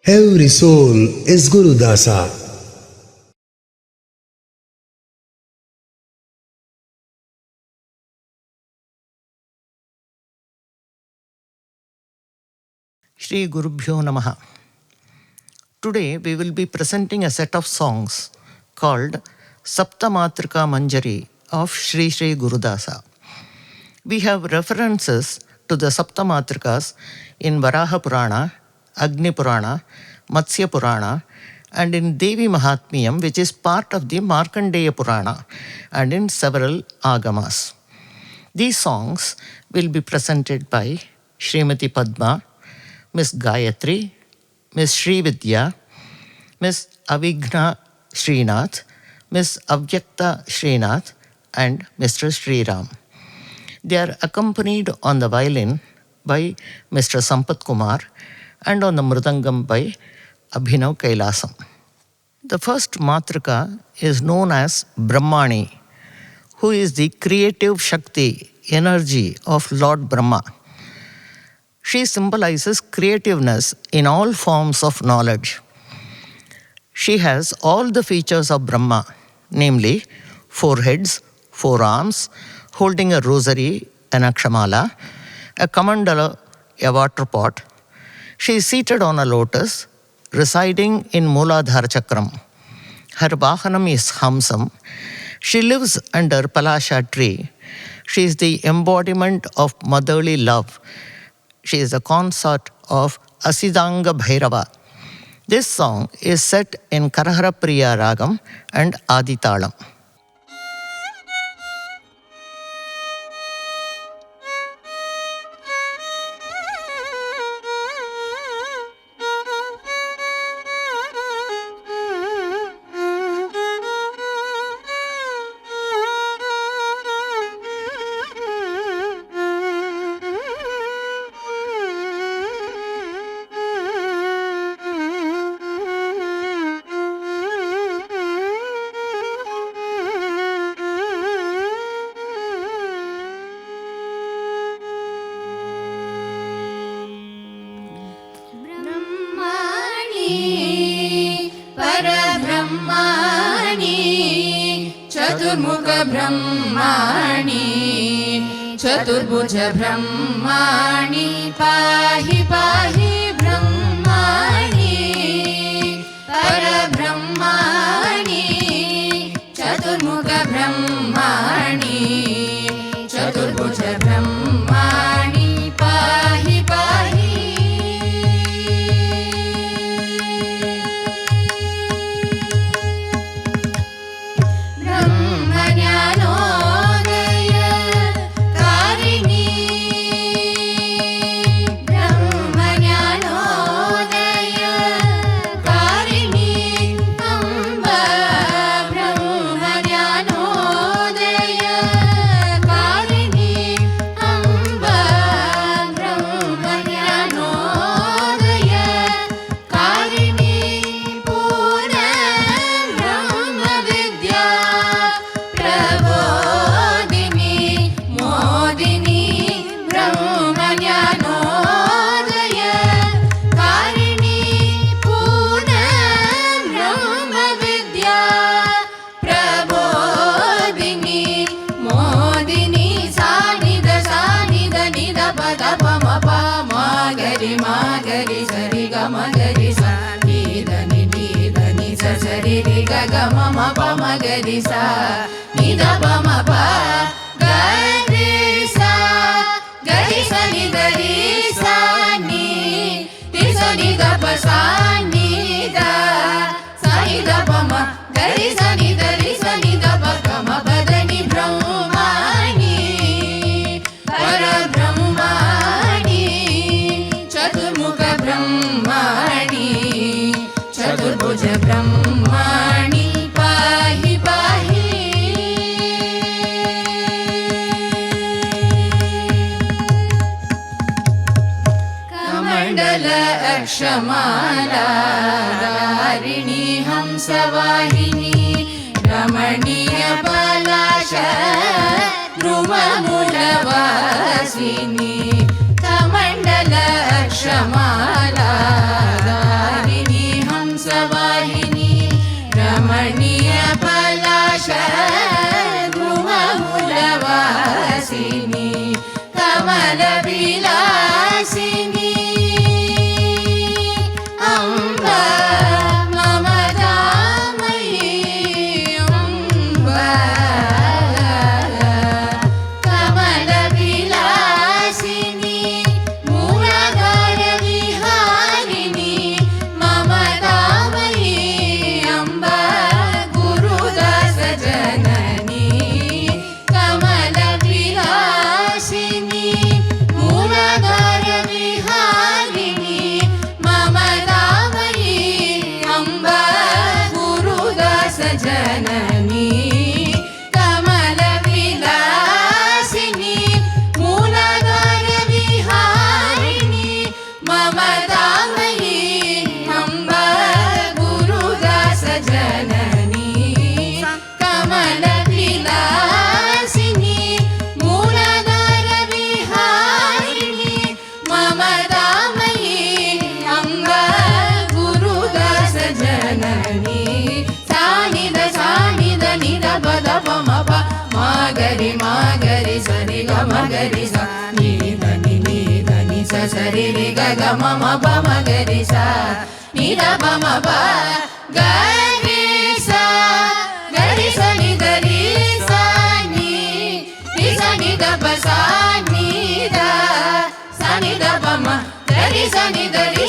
Every soul is Guru Dasa. Shri Gurubhyo Namaha. Today we will be presenting a set of songs called Saptamatrika Manjari of Shri Shri Gurudasa. We have references to the Saptamatrikas in Varaha Purana, Agni Purana, Matsya Purana, and in Devi Mahatmyam, which is part of the Markandeya Purana, and in several Agamas. These songs will be presented by Srimati Padma, Miss Gayatri, Miss Srividya, Miss Avigna Srinath, Miss Avyakta Srinath, and Mr. Sriram. They are accompanied on the violin by Mr. Sampath Kumar and on the mridangam by Abhinav Kailasam. The first Matrika is known as Brahmani, who is the creative Shakti, energy of Lord Brahma. She symbolizes creativeness in all forms of knowledge. She has all the features of Brahma, namely 4 heads, 4 arms, holding a rosary, an akshamala, a kamandala, a water pot. She is seated on a lotus, residing in Mooladhara Chakram. Her vahanam is Hamsam. She lives under Palasha tree. She is the embodiment of motherly love. She is the consort of Asidanga Bhairava. This song is set in Karahara Priya Ragam and Aditalam. चतुर्मुख ब्रह्माणि चतुर्भुज ब्रह्माणि पाहि पाहि ब्रह्माणि परब्रह्माणि चतुर्मुख ब्रह्माणि चतुर्भुज ब्रह्माणि पाहि पाहि Gamadisa, Nida Bamapa, Garisa, Garisa Nidarisa, Ni, Tisa Nida Pasani, Da, Sanida Bama, Garisa Nidarisa, Nida Bakama, Badani Brahmani, Parabrahmani, Chaturmukha Brahmani, Chaturbhuja Brahmani. Akshamaala Dharini Hamsavahini Ramaniya Palasha Druma Mulavasini Kamandala Akshamaala Dharini ममतामयी अम्ब गुरुदास जननी कमलविलासिनी मूलधर विहारिणी ममतामयी अम्ब गुरुदास जननी सानिद सानिद निद पद पम प मागरि सरि ग मगरि सा नी धनि स सरि रि ग ग म म प मगरि सा नी द प म प गरि सा नि द रि सा नी द प सा नी द सा नि द प म ग रि सा नि द रि